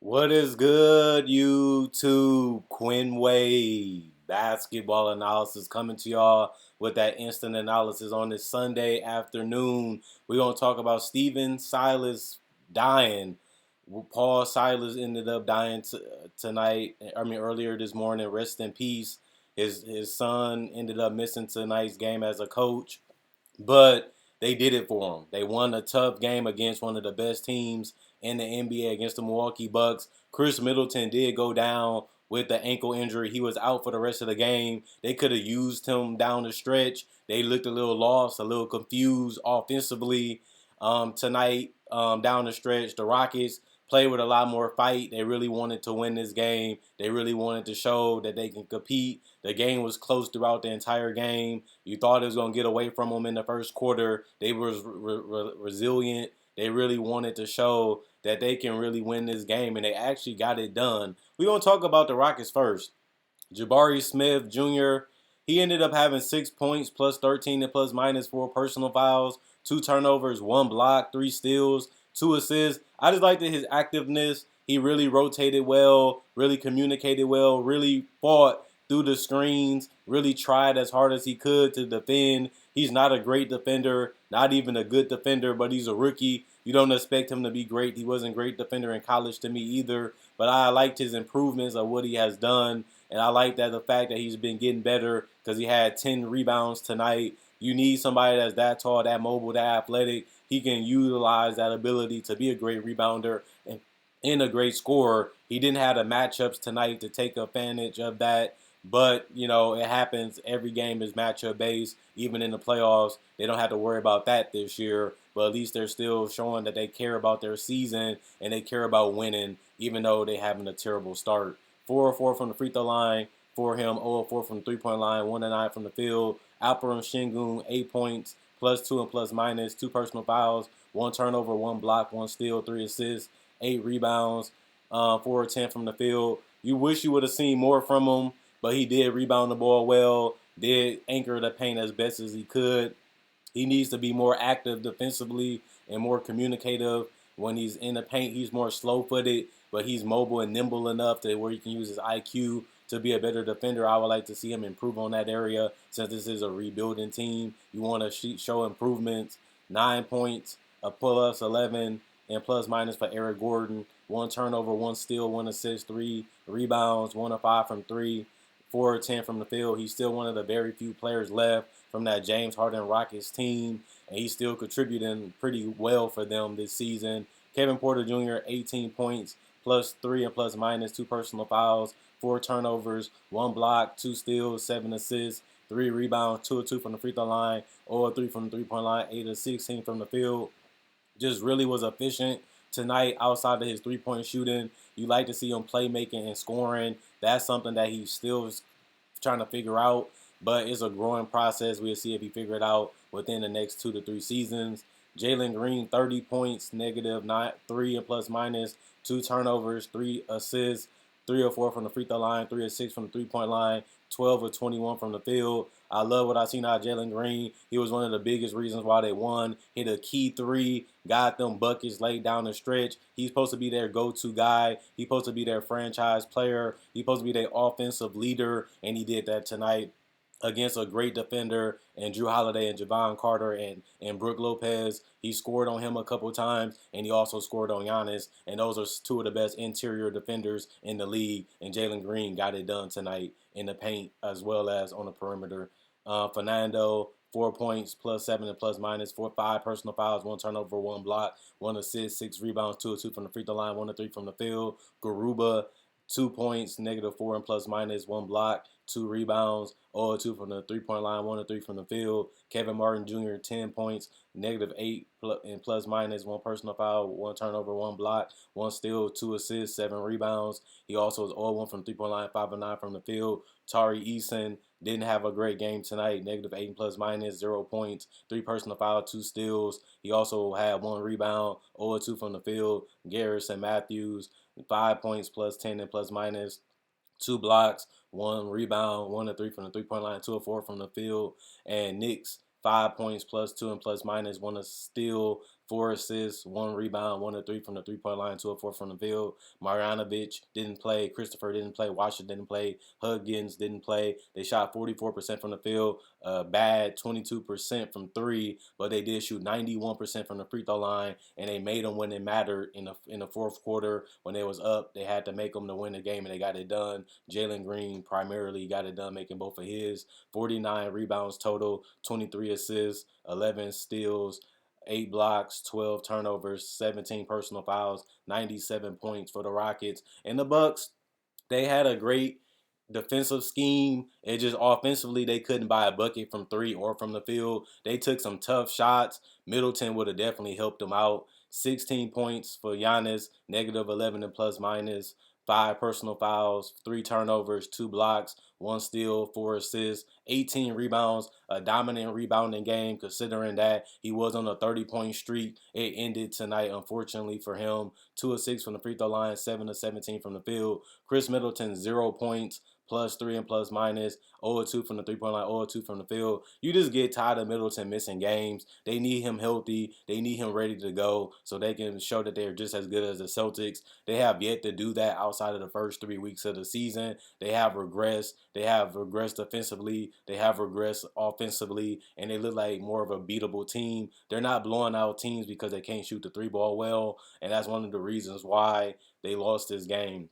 What is good, YouTube? Quinn Wade basketball analysis coming to y'all with that instant analysis on this Sunday afternoon. We're going to talk about Steven Silas dying. Paul Silas ended up dying tonight. Earlier this morning. Rest in peace. His son ended up missing tonight's game as a coach. But they did it for him. They won a tough game against one of the best teams in the NBA against the Milwaukee Bucks. Chris Middleton did go down with the ankle injury. He was out for the rest of the game. They could have used him down the stretch. They looked a little lost, a little confused offensively tonight down the stretch. The Rockets played with a lot more fight. They really wanted to win this game. They really wanted to show that they can compete. The game was close throughout the entire game. You thought it was going to get away from them in the first quarter. They were resilient. They really wanted to show that they can really win this game, and they actually got it done. We're going to talk about the Rockets first. Jabari Smith Jr., he ended up having 6 points, plus 13 and plus minus 4 personal fouls, 2 turnovers, 1 block, 3 steals, 2 assists. I just liked his activeness. He really rotated well, really communicated well, really fought through the screens, really tried as hard as he could to defend. He's not a great defender, not even a good defender, but he's a rookie. You don't expect him to be great. He wasn't a great defender in college to me either, but I liked his improvements of what he has done. And I like that the fact that he's been getting better because he had 10 rebounds tonight. You need somebody that's that tall, that mobile, that athletic. He can utilize that ability to be a great rebounder and a great scorer. He didn't have the matchups tonight to take advantage of that. But, it happens. Every game is matchup based. Even in the playoffs, they don't have to worry about that this year. But at least they're still showing that they care about their season and they care about winning, even though they're having a terrible start. 4 of 4 from the free throw line for him, 0 of 4 from the 3-point line, 1 of 9 from the field. Alperen Sengun, 8 points, plus 2 and plus minus, 2 personal fouls, 1 turnover, 1 block, 1 steal, 3 assists, 8 rebounds, 4 of 10 from the field. You wish you would have seen more from him, but he did rebound the ball well, did anchor the paint as best as he could. He needs to be more active defensively and more communicative. When he's in the paint, he's more slow-footed, but he's mobile and nimble enough to where he can use his IQ to be a better defender. I would like to see him improve on that area since this is a rebuilding team. You want to show improvements. 9 points, a plus 11, and plus minus for Eric Gordon. 1 turnover, 1 steal, 1 assist, 3 rebounds, 1 of 5 from 3, 4 of 10 from the field. He's still one of the very few players left from that James Harden Rockets team, and he's still contributing pretty well for them this season. Kevin Porter Jr., 18 points, plus 3 and plus minus, 2 personal fouls, 4 turnovers, 1 block, 2 steals, 7 assists, 3 rebounds, 2 of 2 from the free throw line, 0 of 3 from the 3-point line, 8 of 16 from the field. Just really was efficient tonight outside of his 3-point shooting. You like to see him playmaking and scoring. That's something that he still is trying to figure out, but it's a growing process. We'll see if he figure it out within the next 2 to 3 seasons. Jalen Green, 30 points, negative 3 and plus minus, 2 turnovers, 3 assists, 3 or 4 from the free throw line, 3 or 6 from the 3-point line, 12 or 21 from the field. I love what I seen out of Jalen Green. He was one of the biggest reasons why they won. Hit a key 3, got them buckets laid down the stretch. He's supposed to be their go-to guy. He's supposed to be their franchise player. He's supposed to be their offensive leader, and he did that tonight against a great defender and Drew Holiday and Javon Carter and Brook Lopez. He scored on him a couple times, and he also scored on Giannis. And those are 2 of the best interior defenders in the league. And Jalen Green got it done tonight in the paint as well as on the perimeter. Fernando, 4 points, plus 7 and plus minus, 5 personal fouls, 1 turnover, 1 block, 1 assist, 6 rebounds, 2 of 2 from the free throw line, 1 of 3 from the field. Garuba, 2 points, negative 4 and plus minus, 1 block, 2 rebounds, 0 of 2 from the 3-point line, 1 of 3 from the field. Kevin Martin Jr., 10 points, negative 8 and plus minus, 1 personal foul, 1 turnover, 1 block, 1 steal, 2 assists, 7 rebounds. He also was 0-1 from the 3-point line, 5 of 9 from the field. Tari Eason didn't have a great game tonight, negative 8 and plus minus, 0 points, 3 personal foul, 2 steals. He also had 1 rebound, 0 of 2 from the field. Garrison Matthews, 5 points, plus 10 and plus minus, 2 blocks, 1 rebound, 1 of 3 from the 3-point line, 2 of 4 from the field. And Knicks, 5 points, plus 2 and plus minus, 1 of steal, 4 assists, 1 rebound, 1 of 3 from the 3-point line, 2 of 4 from the field. Marjanovic didn't play. Christopher didn't play. Washington didn't play. Huggins didn't play. They shot 44% from the field, bad 22% from three, but they did shoot 91% from the free throw line, and they made them when it mattered in the fourth quarter when they was up. They had to make them to win the game, and they got it done. Jalen Green primarily got it done, making both of his 49 rebounds total, 23 assists, 11 steals, 8 blocks, 12 turnovers, 17 personal fouls, 97 points for the Rockets. And the Bucks, they had a great defensive scheme. It just offensively they couldn't buy a bucket from three or from the field. They took some tough shots. Middleton would have definitely helped them out. 16 points for Giannis, -11 and plus minus. 5 personal fouls, 3 turnovers, 2 blocks, 1 steal, 4 assists, 18 rebounds, a dominant rebounding game considering that he was on a 30-point streak. It ended tonight, unfortunately for him. 2 of 6 from the free throw line, 7 of 17 from the field. Chris Middleton, 0 points, +3 and plus minus, 0 of 2 from the 3-point line, 0 of 2 from the field. You just get tired of Middleton missing games. They need him healthy. They need him ready to go so they can show that they're just as good as the Celtics. They have yet to do that outside of the first 3 weeks of the season. They have regressed. They have regressed defensively. They have regressed offensively, and they look like more of a beatable team. They're not blowing out teams because they can't shoot the three ball well, and that's one of the reasons why they lost this game.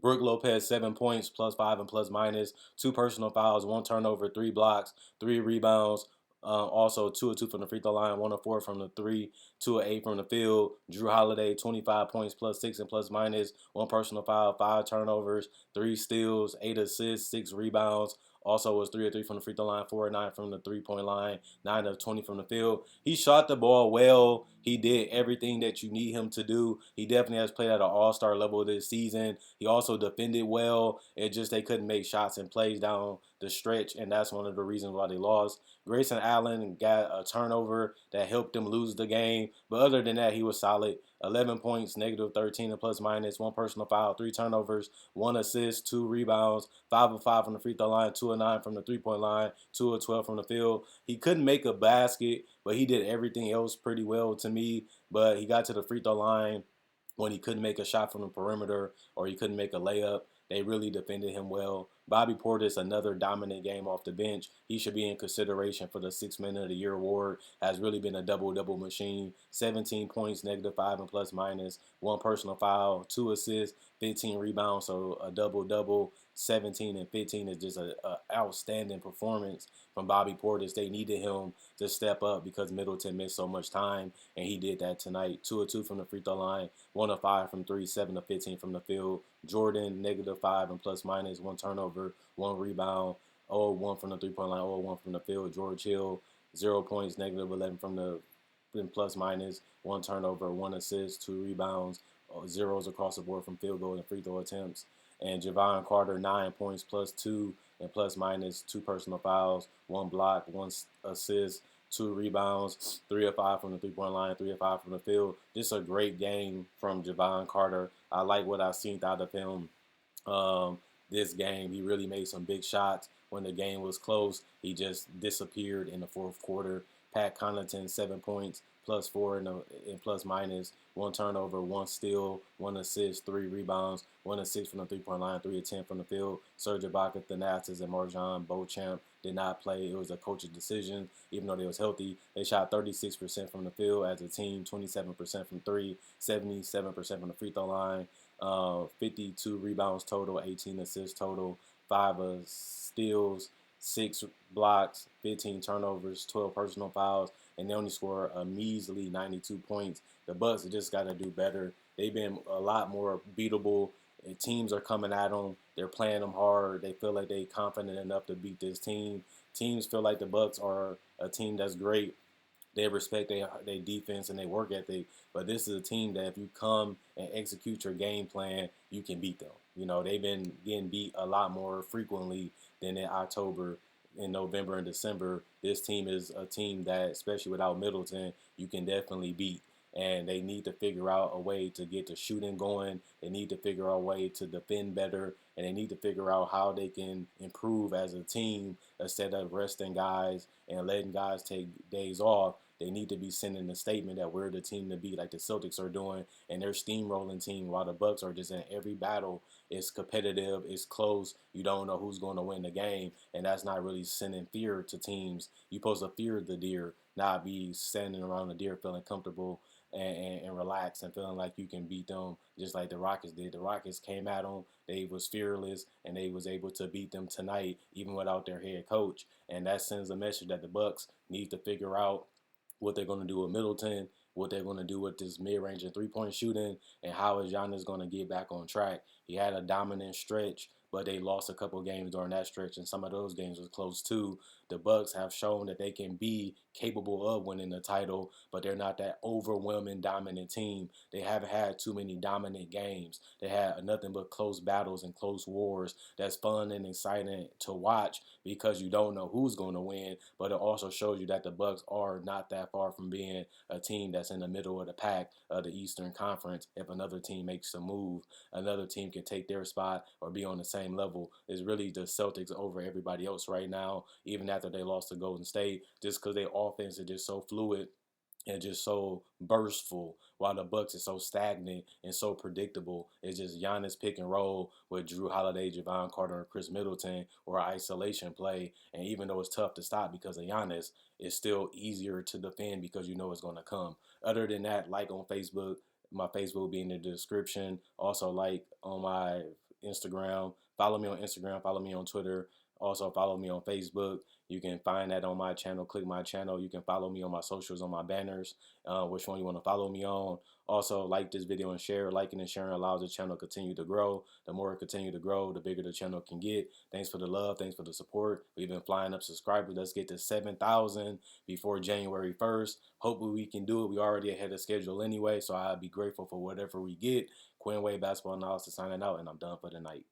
Brook Lopez, 7 points, +5 and plus minus, 2 personal fouls, 1 turnover, 3 blocks, 3 rebounds. Also, 2 of 2 from the free throw line, 1 of 4 from the three, 2 of 8 from the field. Drew Holiday, 25 points, +6 and plus minus, 1 personal foul, 5 turnovers, 3 steals, 8 assists, 6 rebounds. Also was 3 of 3 from the free throw line, 4 of 9 from the 3-point line, 9 of 20 from the field. He shot the ball well. He did everything that you need him to do. He definitely has played at an all-star level this season. He also defended well. It just they couldn't make shots and plays down the stretch, and that's one of the reasons why they lost. Grayson Allen got a turnover that helped them lose the game, but other than that, he was solid. 11 points, -13 and plus minus, 1 personal foul, 3 turnovers, 1 assist, 2 rebounds, 5 of 5 from the free throw line, 2 of 9 from the 3-point line, 2 of 12 from the field. He couldn't make a basket, but he did everything else pretty well to me. But he got to the free throw line when he couldn't make a shot from the perimeter or he couldn't make a layup. They really defended him well. Bobby Portis, another dominant game off the bench. He should be in consideration for the Sixth Man of the Year award. Has really been a double-double machine. 17 points, -5 and plus minus. 1 personal foul, 2 assists, 15 rebounds. So a double-double. 17 and 15 is just an outstanding performance from Bobby Portis. They needed him to step up because Middleton missed so much time, and he did that tonight. 2 of 2 from the free throw line, 1 of 5 from three, 7 of 15 from the field. Jordan, -5 and plus minus, 1 turnover, 1 rebound, 0 of 1 from the 3-point line, 0 of 1 from the field. George Hill, 0 points, -11 from the plus minus, 1 turnover, 1 assist, 2 rebounds, zeros across the board from field goal and free throw attempts. And Javon Carter, 9 points, +2 and plus minus, 2 personal fouls, 1 block, 1 assist, 2 rebounds, 3 of 5 from the 3-point line, 3 of 5 from the field. Just a great game from Javon Carter. I like what I've seen out of him um, this game. He really made some big shots when the game was close. He just disappeared in the fourth quarter. Pat Connaughton, 7 points, +4 and plus minus, 1 turnover, 1 steal, 1 assist, 3 rebounds, 1 of 6 from the 3-point line, 3 of 10 from the field. Serge Ibaka, Thanasis, and Marjan Beauchamp did not play. It was a coach's decision, even though they was healthy. They shot 36% from the field as a team, 27% from three, 77% from the free throw line. 52 rebounds total, 18 assists total, 5 steals, 6 blocks, 15 turnovers, 12 personal fouls, and they only score a measly 92 points. The Bucks just got to do better. They've been a lot more beatable. Teams are coming at them. They're playing them hard. They feel like they're confident enough to beat this team. Teams feel like the Bucks are a team that's great. They respect their defense and their work ethic, but this is a team that if you come and execute your game plan, you can beat them. You know, they've been getting beat a lot more frequently than in October, in November, and December. This team is a team that, especially without Middleton, you can definitely beat. And they need to figure out a way to get the shooting going. They need to figure out a way to defend better. And they need to figure out how they can improve as a team instead of resting guys and letting guys take days off. They need to be sending a statement that we're the team to beat, like the Celtics are doing, and they're steamrolling team, while the Bucks are just in every battle. It's competitive, it's close. You don't know who's going to win the game, and that's not really sending fear to teams. You're supposed to fear the deer, not be standing around the deer feeling comfortable and relax and feeling like you can beat them just like the Rockets did. The Rockets came at them. They was fearless and they was able to beat them tonight even without their head coach. And that sends a message that the Bucks need to figure out what they're going to do with Middleton, what they're going to do with this mid-range and three-point shooting, and how is Giannis going to get back on track. He had a dominant stretch, but they lost a couple games during that stretch, and some of those games was close too. The Bucks have shown that they can be capable of winning the title, but they're not that overwhelming dominant team. They haven't had too many dominant games. They had nothing but close battles and close wars. That's fun and exciting to watch because you don't know who's going to win, but it also shows you that the Bucks are not that far from being a team that's in the middle of the pack of the Eastern Conference. If another team makes a move, another team can take their spot or be on the same level. It's really the Celtics over everybody else right now, even after they lost to Golden State, just because their offense is just so fluid and just so burstful, while the Bucks is so stagnant and so predictable. It's just Giannis pick and roll with Drew Holiday, Javon Carter, and Chris Middleton, or isolation play. And even though it's tough to stop because of Giannis, it's still easier to defend because you know it's going to come. Other than that, like on Facebook, my Facebook will be in the description. Also, like on my Instagram. Follow me on Instagram. Follow me on Twitter. Also, follow me on Facebook. You can find that on my channel. Click my channel. You can follow me on my socials, on my banners, which one you want to follow me on. Also, like this video and share. Liking and sharing allows the channel to continue to grow. The more it continue to grow, the bigger the channel can get. Thanks for the love. Thanks for the support. We've been flying up subscribers. Let's get to 7,000 before January 1st. Hopefully we can do it. We already ahead of schedule anyway, so I'd be grateful for whatever we get. Quinn Wade Basketball Analysis signing out, and I'm done for the night.